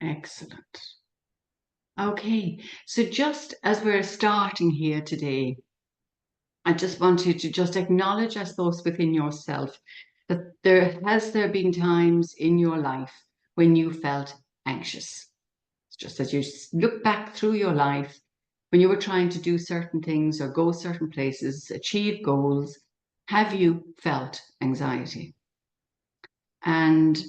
Excellent. Okay, so just as we're starting here today, I just want you to just acknowledge, I suppose, within yourself that there been times in your life when you felt anxious. Just as you look back through your life, when you were trying to do certain things or go certain places, achieve goals, have you felt anxiety? And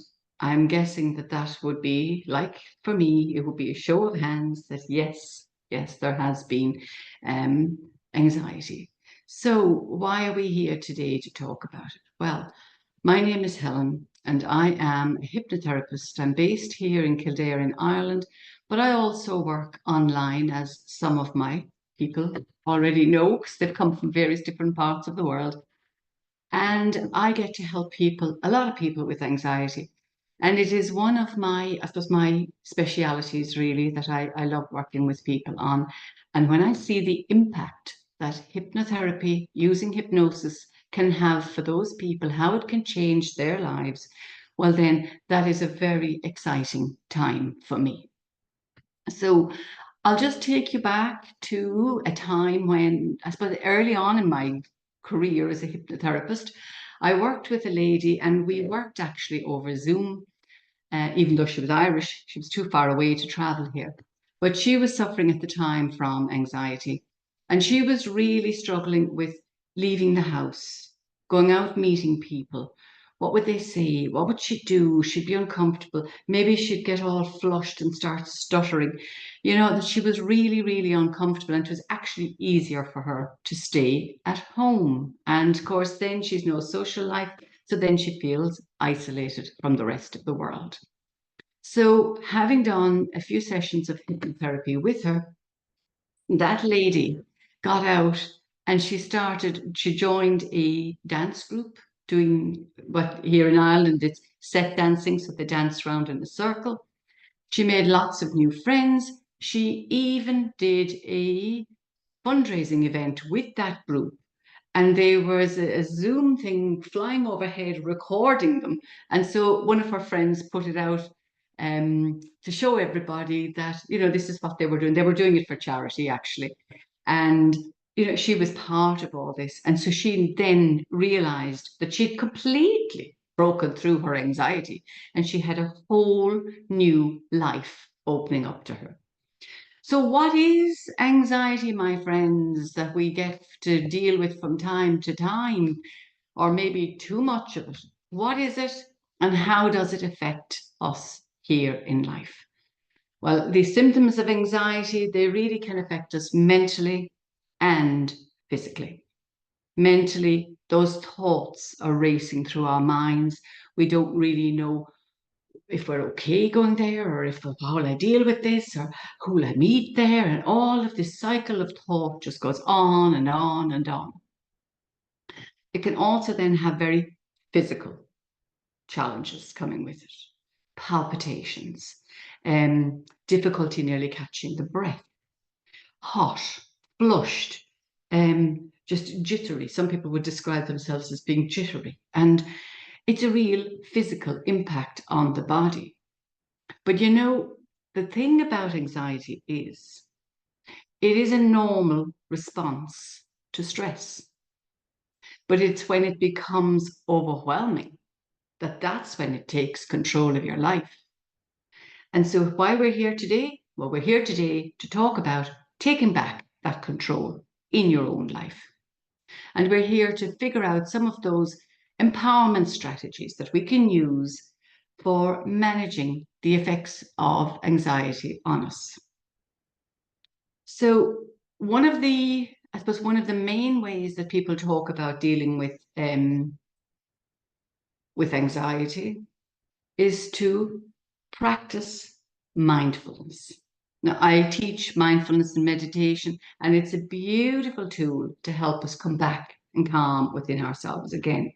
I'm guessing that that would be, like for me, it would be a show of hands that yes, yes, there has been um, anxiety. So why are we here today to talk about it? Well, my name is Helen and I am a hypnotherapist. I'm based here in Kildare in Ireland, but I also work online, as some of my people already know because they've come from various different parts of the world. And I get to help people, a lot of people with anxiety. And it is one of my, I suppose, my specialities really that I love working with people on. And when I see the impact that hypnotherapy using hypnosis can have for those people, how it can change their lives, well, then that is a very exciting time for me. So I'll just take you back to a time when, I suppose, early on in my career as a hypnotherapist, I worked with a lady and we worked actually over Zoom, even though she was Irish, she was too far away to travel here. But she was suffering at the time from anxiety and she was really struggling with leaving the house, going out meeting people. What would they say? What would she do? She'd be uncomfortable. Maybe she'd get all flushed and start stuttering. You know, that she was really, really uncomfortable, and it was actually easier for her to stay at home. And of course, then she's no social life. So then she feels isolated from the rest of the world. So, having done a few sessions of hypnotherapy with her, that lady got out and she joined a dance group doing what here in Ireland it's set dancing. So they dance around in a circle. She made lots of new friends. She even did a fundraising event with that group. And there was a Zoom thing flying overhead recording them. And so one of her friends put it out to show everybody that, you know, this is what they were doing. They were doing it for charity, actually. And, you know, she was part of all this. And so she then realized that she'd completely broken through her anxiety and she had a whole new life opening up to her. So, what is anxiety, my friends, that we get to deal with from time to time, or maybe too much of it? What is it, and how does it affect us here in life? Well, the symptoms of anxiety, they really can affect us mentally and physically. Mentally, those thoughts are racing through our minds. We don't really know if we're okay going there, or if how will I deal with this, or who will I meet there, and all of this cycle of thought just goes on and on and on. It can also then have very physical challenges coming with it, palpitations, difficulty nearly catching the breath, hot, flushed, just jittery. Some people would describe themselves as being jittery, and it's a real physical impact on the body. But you know, the thing about anxiety is it is a normal response to stress, but it's when it becomes overwhelming that's when it takes control of your life. And so why we're here today? Well, we're here today to talk about taking back that control in your own life. And we're here to figure out some of those empowerment strategies that we can use for managing the effects of anxiety on us. So I suppose one of the main ways that people talk about dealing with anxiety is to practice mindfulness. Now, I teach mindfulness and meditation, and it's a beautiful tool to help us come back and calm within ourselves again.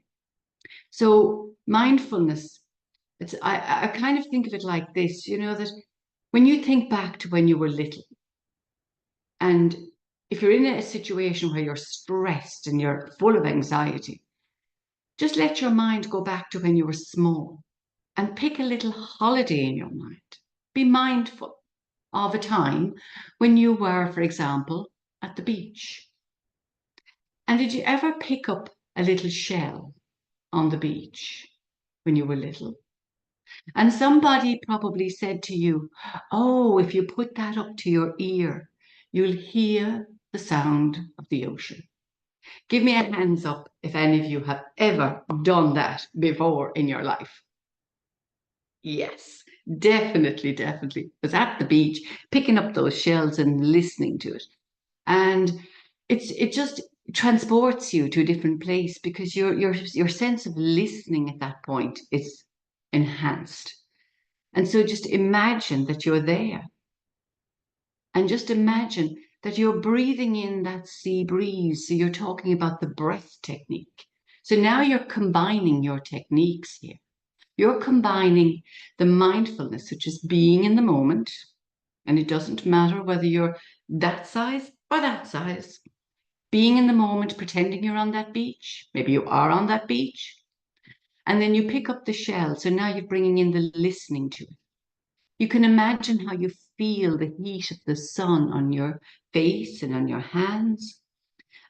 So mindfulness, I kind of think of it like this, you know, that when you think back to when you were little, and if you're in a situation where you're stressed and you're full of anxiety, just let your mind go back to when you were small and pick a little holiday in your mind. be mindful of a time when you were, for example, at the beach. And did you ever pick up a little shell on the beach when you were little? And somebody probably said to you, oh, if you put that up to your ear, you'll hear the sound of the ocean. Give me a hands up if any of you have ever done that before in your life. Yes, definitely, definitely. I was at the beach, picking up those shells and listening to it. And it just transports you to a different place because your sense of listening at that point is enhanced. And so just imagine that you're there. And just imagine that you're breathing in that sea breeze. So you're talking about the breath technique. So now you're combining your techniques here. You're combining the mindfulness, which is being in the moment. And it doesn't matter whether you're that size or that size. Being in the moment, pretending you're on that beach. Maybe you are on that beach. And then you pick up the shell. So now you're bringing in the listening to it. You can imagine how you feel the heat of the sun on your face and on your hands.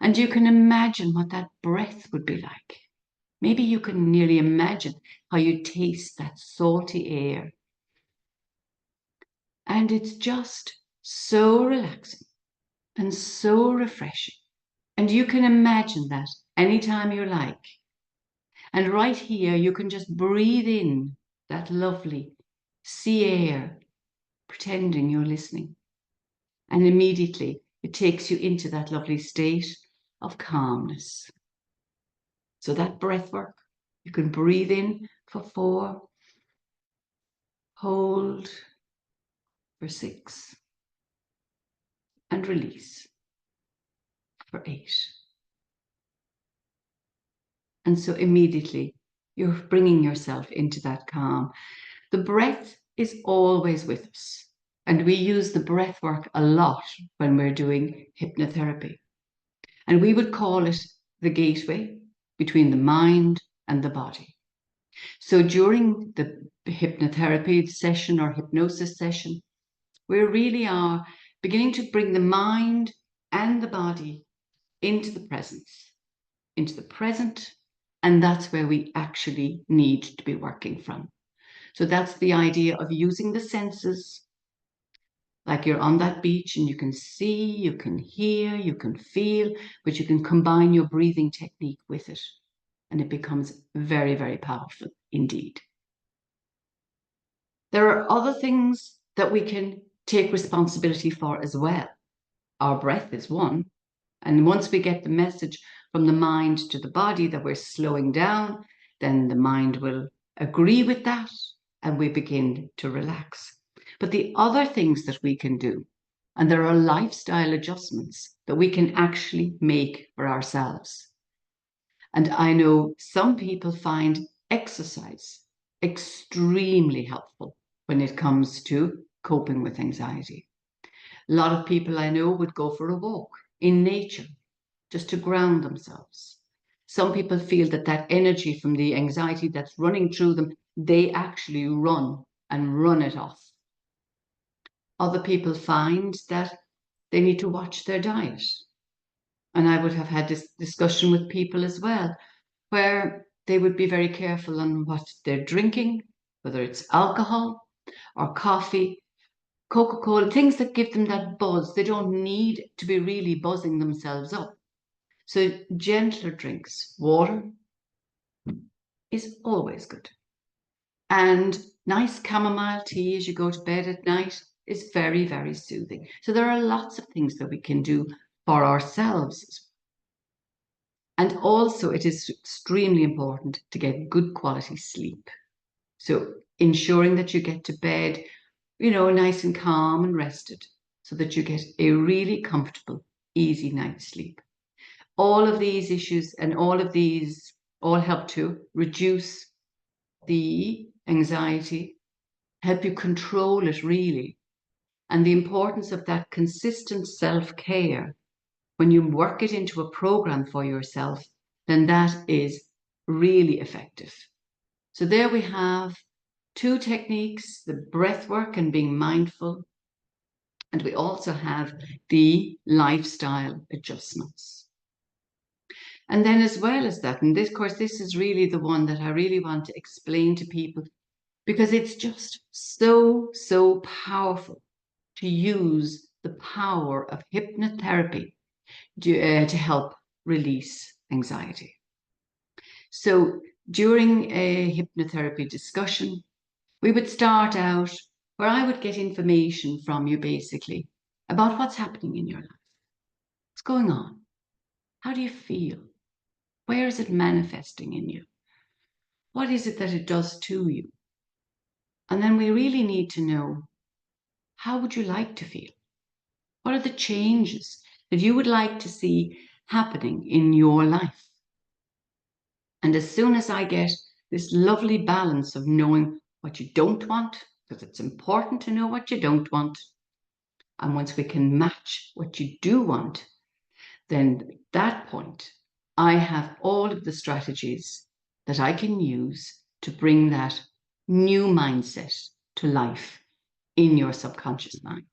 And you can imagine what that breath would be like. Maybe you can nearly imagine how you taste that salty air. And it's just so relaxing and so refreshing. And you can imagine that anytime you like. And right here, you can just breathe in that lovely sea air, pretending you're listening. And immediately it takes you into that lovely state of calmness. So that breath work, you can breathe in for 4, hold for 6, and release for 8. And so immediately you're bringing yourself into that calm. The breath is always with us. And we use the breath work a lot when we're doing hypnotherapy. And we would call it the gateway between the mind and the body. So during the hypnotherapy session or hypnosis session, we really are beginning to bring the mind and the body into the presence, into the present, and that's where we actually need to be working from. So that's the idea of using the senses, like you're on that beach and you can see, you can hear, you can feel, but you can combine your breathing technique with it. And it becomes very, very powerful indeed. There are other things that we can take responsibility for as well. Our breath is one. And once we get the message from the mind to the body that we're slowing down, then the mind will agree with that and we begin to relax. But the other things that we can do, and there are lifestyle adjustments that we can actually make for ourselves. And I know some people find exercise extremely helpful when it comes to coping with anxiety. A lot of people I know would go for a walk in nature just to ground themselves. Some people feel that that energy from the anxiety that's running through them, they actually run and run it off. Other people find that they need to watch their diet. And I would have had this discussion with people as well, where they would be very careful on what they're drinking, whether it's alcohol or coffee, Coca-Cola, things that give them that buzz. They don't need to be really buzzing themselves up. So gentler drinks, water is always good. And nice chamomile tea as you go to bed at night is very, very soothing. So there are lots of things that we can do for ourselves. And also it is extremely important to get good quality sleep. So ensuring that you get to bed, nice and calm and rested so that you get a really comfortable, easy night's sleep. All of these issues and all of these all help to reduce the anxiety, help you control it really. And the importance of that consistent self-care, when you work it into a program for yourself, then that is really effective. So there we have 2 techniques, the breath work and being mindful. And we also have the lifestyle adjustments. And then as well as that, and this, of course, this is really the one that I really want to explain to people because it's just so, so powerful to use the power of hypnotherapy to help release anxiety. So during a hypnotherapy discussion, we would start out where I would get information from you basically about what's happening in your life. What's going on? How do you feel? Where is it manifesting in you? What is it that it does to you? And then we really need to know, how would you like to feel? What are the changes that you would like to see happening in your life? And as soon as I get this lovely balance of knowing what you don't want, because it's important to know what you don't want, and once we can match what you do want, then at that point, I have all of the strategies that I can use to bring that new mindset to life in your subconscious mind.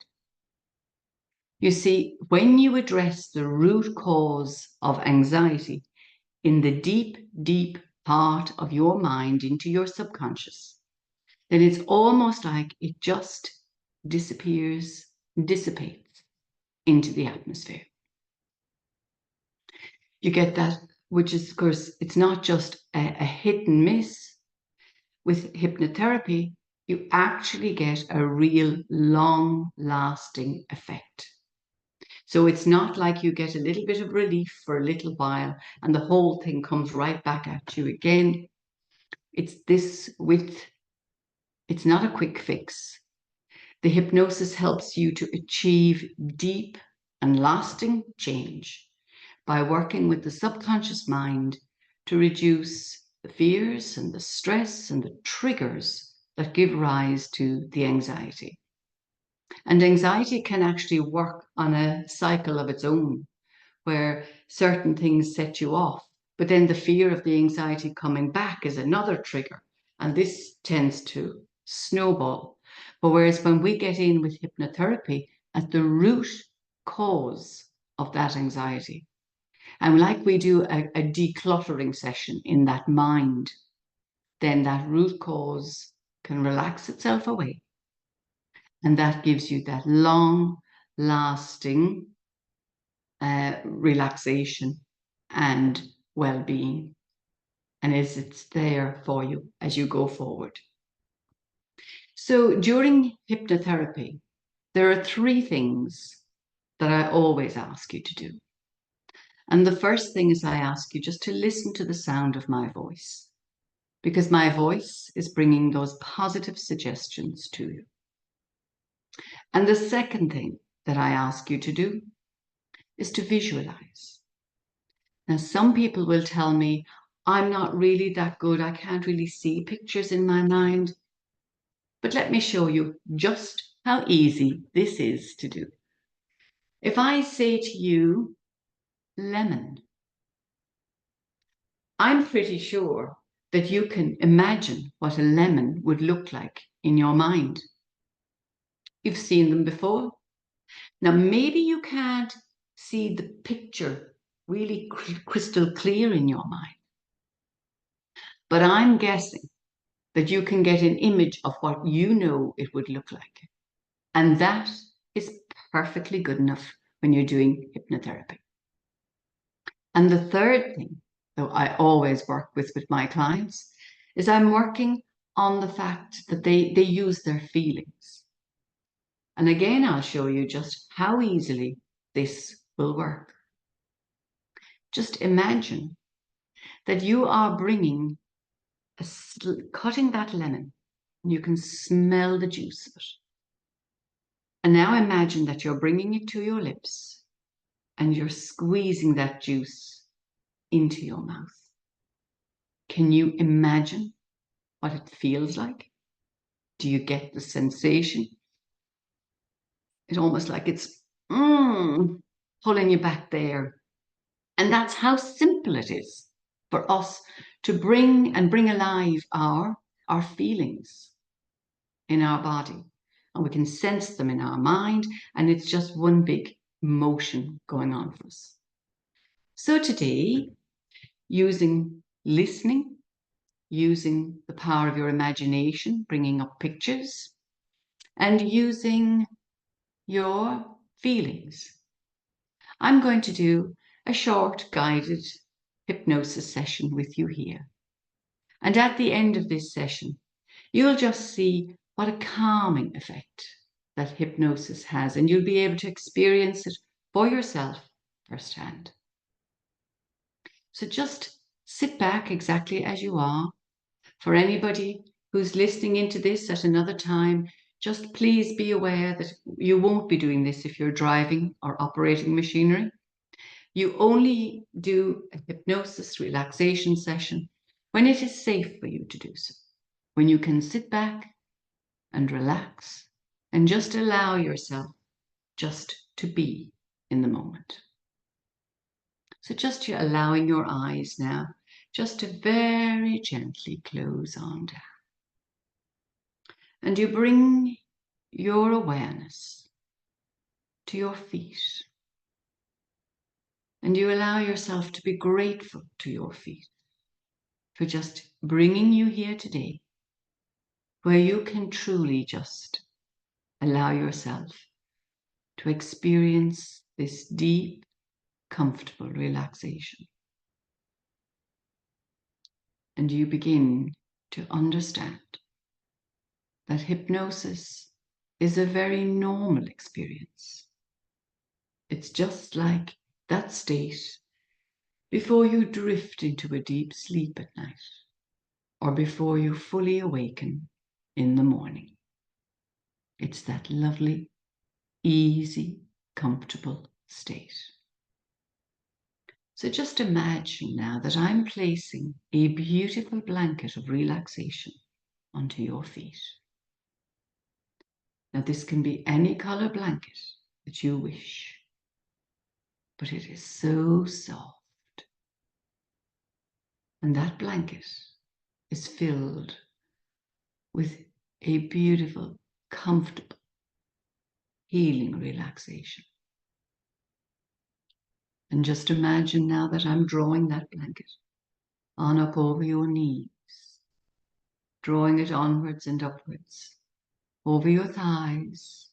You see, when you address the root cause of anxiety in the deep, deep part of your mind into your subconscious, then it's almost like it just disappears, dissipates into the atmosphere. You get that, which is, of course, it's not just a hit and miss. With hypnotherapy, you actually get a real long-lasting effect. So it's not like you get a little bit of relief for a little while and the whole thing comes right back at you again. It's not a quick fix. The hypnosis helps you to achieve deep and lasting change by working with the subconscious mind to reduce the fears and the stress and the triggers that give rise to the anxiety. And anxiety can actually work on a cycle of its own, where certain things set you off, but then the fear of the anxiety coming back is another trigger. And this tends to snowball. But whereas when we get in with hypnotherapy at the root cause of that anxiety, and like we do a decluttering session in that mind, then that root cause can relax itself away. And that gives you that long lasting relaxation and well-being. And it's there for you as you go forward. So during hypnotherapy, there are 3 things that I always ask you to do. And the first thing is I ask you just to listen to the sound of my voice, because my voice is bringing those positive suggestions to you. And the second thing that I ask you to do is to visualize. Now, some people will tell me, I'm not really that good. I can't really see pictures in my mind. But let me show you just how easy this is to do. If I say to you, lemon, I'm pretty sure that you can imagine what a lemon would look like in your mind. You've seen them before. Now, maybe you can't see the picture really crystal clear in your mind, but I'm guessing that you can get an image of what you know it would look like. And that is perfectly good enough when you're doing hypnotherapy. And the third thing that I always work with my clients is I'm working on the fact that they use their feelings. And again, I'll show you just how easily this will work. Just imagine that you are bringing, cutting that lemon, and you can smell the juice of it. And now imagine that you're bringing it to your lips and you're squeezing that juice into your mouth. Can you imagine what it feels like? Do you get the sensation? It's almost like it's pulling you back there. And that's how simple it is for us to bring alive our feelings. in our body, and we can sense them in our mind, and it's just one big motion going on for us. So today, using listening, using the power of your imagination, bringing up pictures, and using your feelings, I'm going to do a short guided hypnosis session with you here. And at the end of this session, you'll just see what a calming effect that hypnosis has, and you'll be able to experience it for yourself firsthand. So just sit back exactly as you are. For anybody who's listening into this at another time, just please be aware that you won't be doing this if you're driving or operating machinery. You only do a hypnosis relaxation session when it is safe for you to do so, when you can sit back and relax and just allow yourself just to be in the moment. So just you're allowing your eyes now just to very gently close on down. And you bring your awareness to your feet. And you allow yourself to be grateful to your feet for just bringing you here today, where you can truly just allow yourself to experience this deep, comfortable relaxation. And you begin to understand that hypnosis is a very normal experience. It's just like that state before you drift into a deep sleep at night, or before you fully awaken in the morning. It's that lovely, easy, comfortable state. So just imagine now that I'm placing a beautiful blanket of relaxation onto your feet. Now this can be any color blanket that you wish, but it is so soft. And that blanket is filled with a beautiful, comfortable, healing relaxation. And just imagine now that I'm drawing that blanket on up over your knees, drawing it onwards and upwards, over your thighs,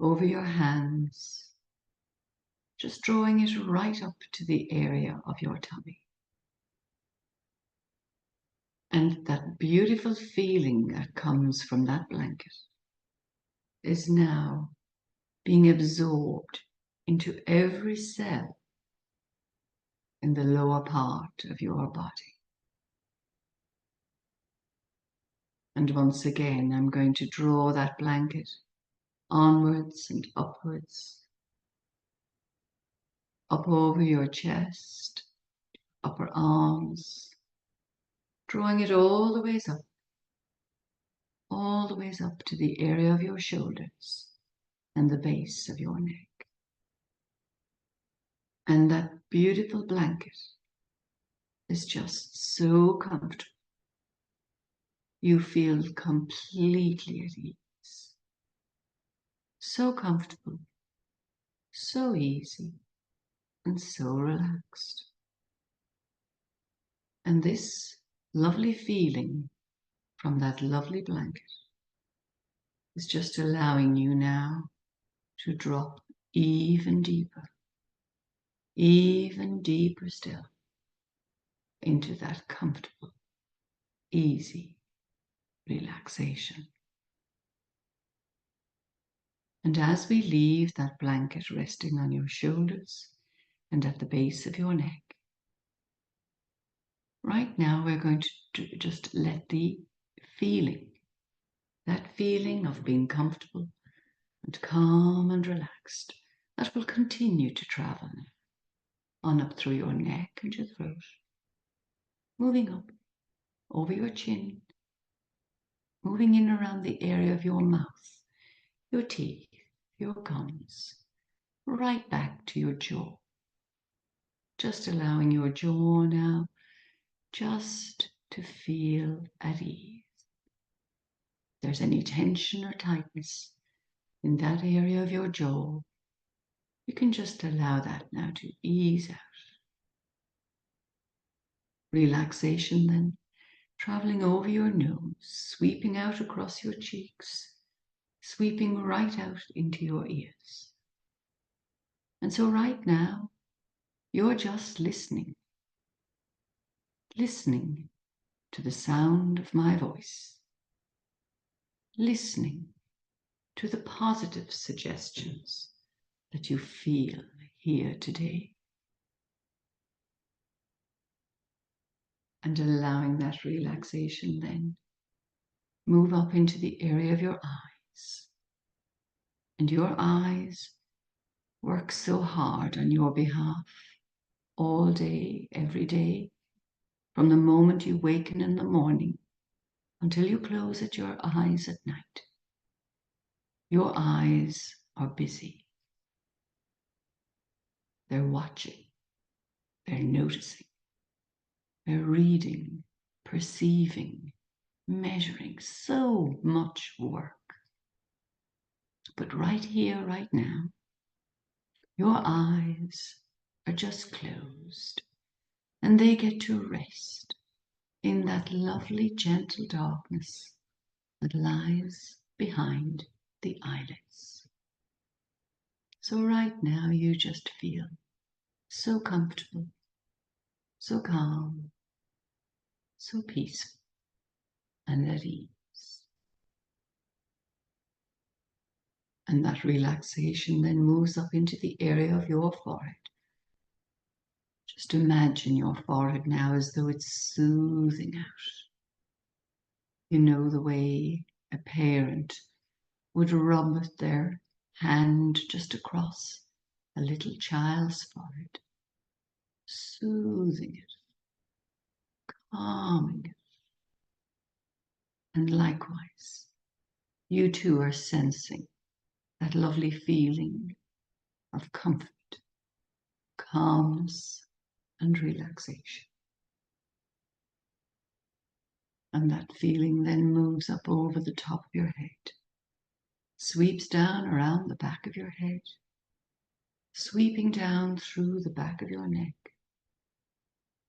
over your hands, just drawing it right up to the area of your tummy. And that beautiful feeling that comes from that blanket is now being absorbed into every cell in the lower part of your body. And once again, I'm going to draw that blanket onwards and upwards, up over your chest, upper arms, drawing it all the ways up to the area of your shoulders and the base of your neck. And that beautiful blanket is just so comfortable. You feel completely at ease. So comfortable, so easy, and so relaxed. And this lovely feeling from that lovely blanket is just allowing you now to drop even deeper still into that comfortable, easy relaxation. And as we leave that blanket resting on your shoulders and at the base of your neck, right now we're going to just let that feeling of being comfortable and calm and relaxed, that will continue to travel now, on up through your neck and your throat, moving up over your chin, moving in around the area of your mouth, your teeth, your gums, right back to your jaw. Just allowing your jaw now just to feel at ease. there's any tension or tightness in that area of your jaw, you can just allow that now to ease out. Relaxation then, traveling over your nose, sweeping out across your cheeks, sweeping right out into your ears. And so right now, you're just listening to the sound of my voice, listening to the positive suggestions that you feel here today, and allowing that relaxation then move up into the area of your eyes. And your eyes work so hard on your behalf all day, every day, from the moment you waken in the morning until you close your eyes at night. Your eyes are busy. They're watching. They're noticing. They're reading, perceiving, measuring. So much work. But right here, right now, your eyes are just closed, and they get to rest in that lovely, gentle darkness that lies behind the eyelids. So right now you just feel so comfortable, so calm, so peaceful and at ease. And that relaxation then moves up into the area of your forehead. Just imagine your forehead now as though it's soothing out. You know the way a parent would rub their hand just across a little child's forehead, soothing it, calming it. And likewise, you too are sensing that lovely feeling of comfort, calmness, and relaxation. And that feeling then moves up over the top of your head, sweeps down around the back of your head, sweeping down through the back of your neck.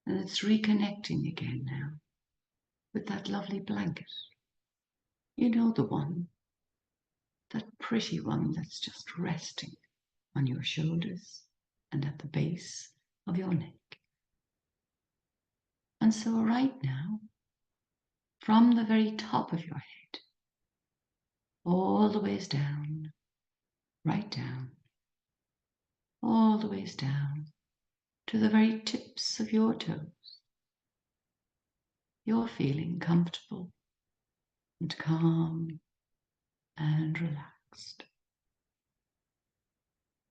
And it's reconnecting again now with that lovely blanket. You know, the one, that pretty one that's just resting on your shoulders and at the base of your neck. And so right now, from the very top of your head, all the ways down, right down, all the ways down to the very tips of your toes, you're feeling comfortable and calm and relaxed.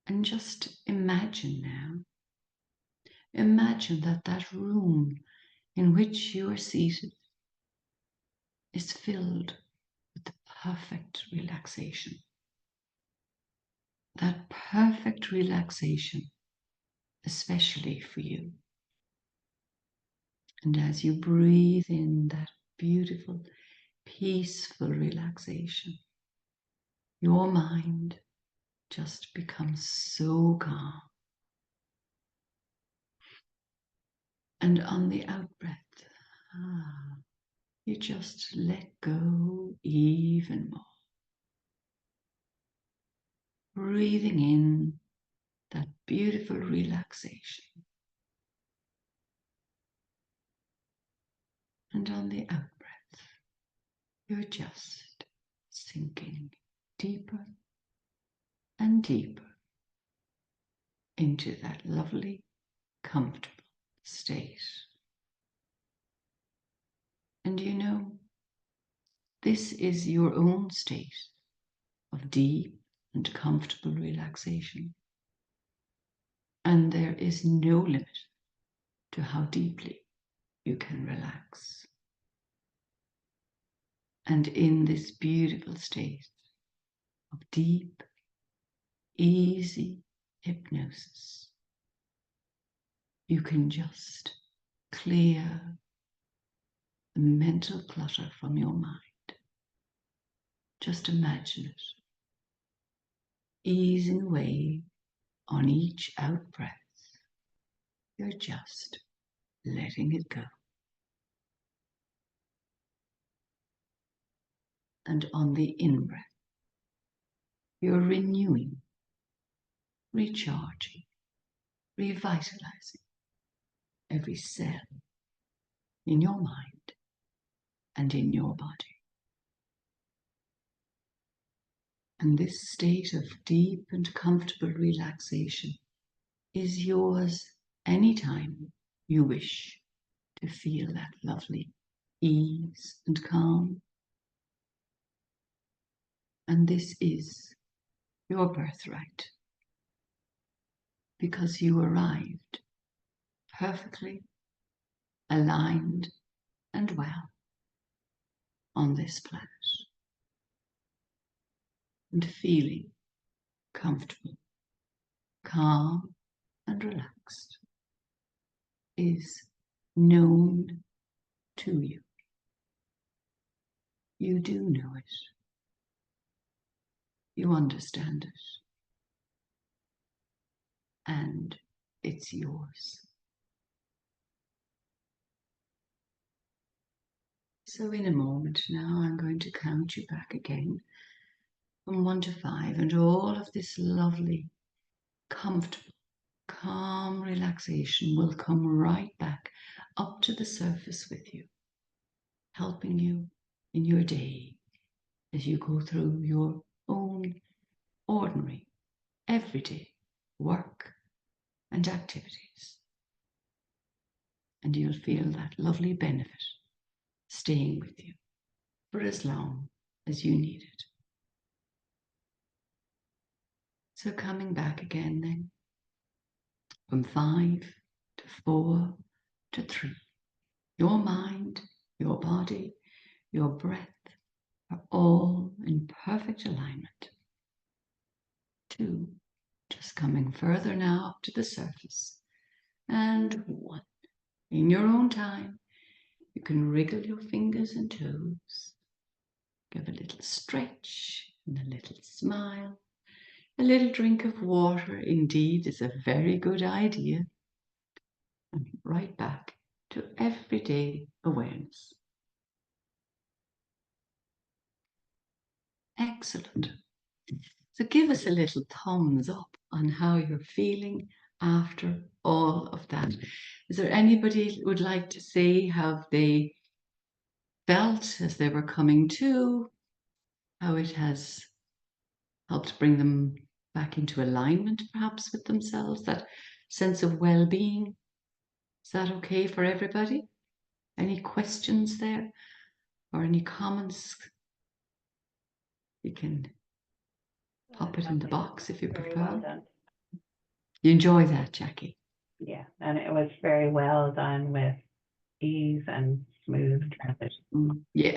And just imagine now, imagine that that room in which you are seated is filled with the perfect relaxation. That perfect relaxation, especially for you. And as you breathe in that beautiful, peaceful relaxation, your mind just becomes so calm. And on the out-breath, you just let go even more. Breathing in that beautiful relaxation. And on the out-breath, you're just sinking deeper and deeper into that lovely, comfortable state. And you know, this is your own state of deep and comfortable relaxation. And there is no limit to how deeply you can relax. And in this beautiful state of deep, easy hypnosis, you can just clear the mental clutter from your mind. Just imagine it easing away on each out breath. You're just letting it go. And on the in breath, you're renewing, recharging, revitalizing every cell in your mind and in your body. And this state of deep and comfortable relaxation is yours anytime you wish to feel that lovely ease and calm. And this is your birthright, because you arrived perfectly aligned and well on this planet and feeling comfortable, calm and relaxed is known to you. You do know it. You understand it. And it's yours. So in a moment now, I'm going to count you back again from 1 to 5, and all of this lovely, comfortable, calm relaxation will come right back up to the surface with you, helping you in your day as you go through your own ordinary, everyday work and activities. And you'll feel that lovely benefit staying with you for as long as you need it. So coming back again then, from 5 to 4 to 3, your mind, your body, your breath are all in perfect alignment. 2, just coming further now up to the surface. And 1, in your own time, you can wriggle your fingers and toes, give a little stretch and a little smile. A little drink of water indeed is a very good idea. And right back to everyday awareness. Excellent. So give us a little thumbs up on how you're feeling after all of that. Is there anybody who would like to say how they felt as they were coming to, how it has helped bring them back into alignment perhaps with themselves, that sense of well-being? Is that okay for everybody? Any questions there or any comments? You can pop it in the box if you prefer. Well done. You enjoy that, Jackie? Yeah, and it was very well done with ease and smooth transition. Yeah.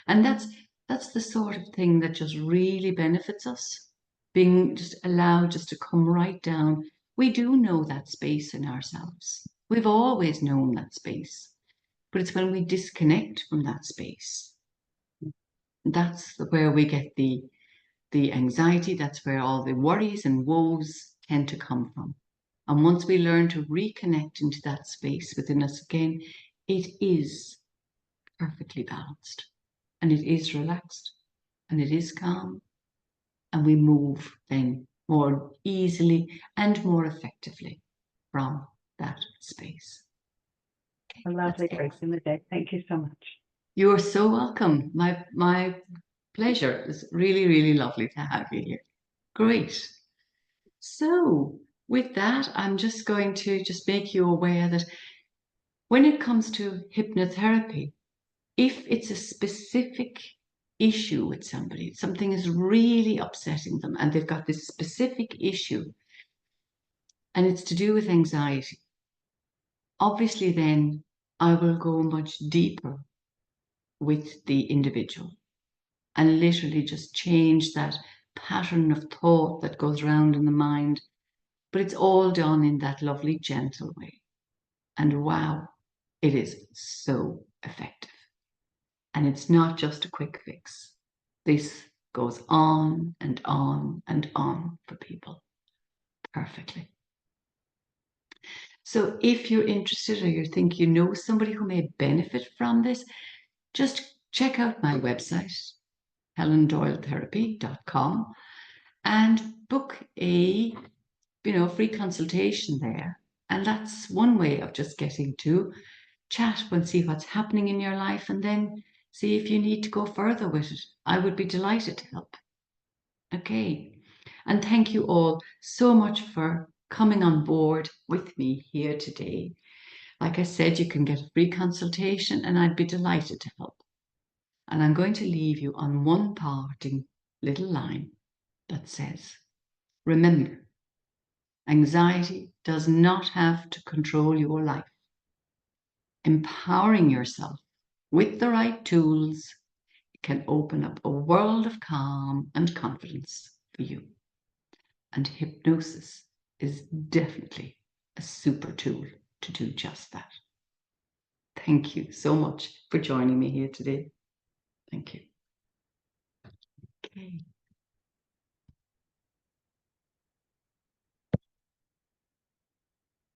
And that's the sort of thing that just really benefits us, being just allowed just to come right down. We do know that space in ourselves. We've always known that space, but it's when we disconnect from that space, that's where we get the anxiety, that's where all the worries and woes tend to come from. And once we learn to reconnect into that space within us again, it is perfectly balanced and it is relaxed and it is calm, and we move then more easily and more effectively from that space. A lovely break in the day. Thank you so much. You are so welcome. My pleasure. It's really, really lovely to have you here. Great. So with that, I'm just going to just make you aware that when it comes to hypnotherapy, if it's a specific issue with somebody, something is really upsetting them and they've got this specific issue and it's to do with anxiety, obviously then I will go much deeper with the individual and literally just change that pattern of thought that goes around in the mind. But it's all done in that lovely, gentle way. And wow, it is so effective. And it's not just a quick fix. This goes on and on and on for people perfectly. So if you're interested or you think you know somebody who may benefit from this, just check out my website, helendoyletherapy.com, and book a free consultation there. And that's one way of just getting to chat and see what's happening in your life and then see if you need to go further with it. I would be delighted to help. Okay. And thank you all so much for coming on board with me here today. Like I said, you can get a free consultation and I'd be delighted to help. And I'm going to leave you on one parting little line that says, remember, anxiety does not have to control your life. Empowering yourself with the right tools can open up a world of calm and confidence for you. And hypnosis is definitely a super tool to do just that. Thank you so much for joining me here today. Thank you. Okay.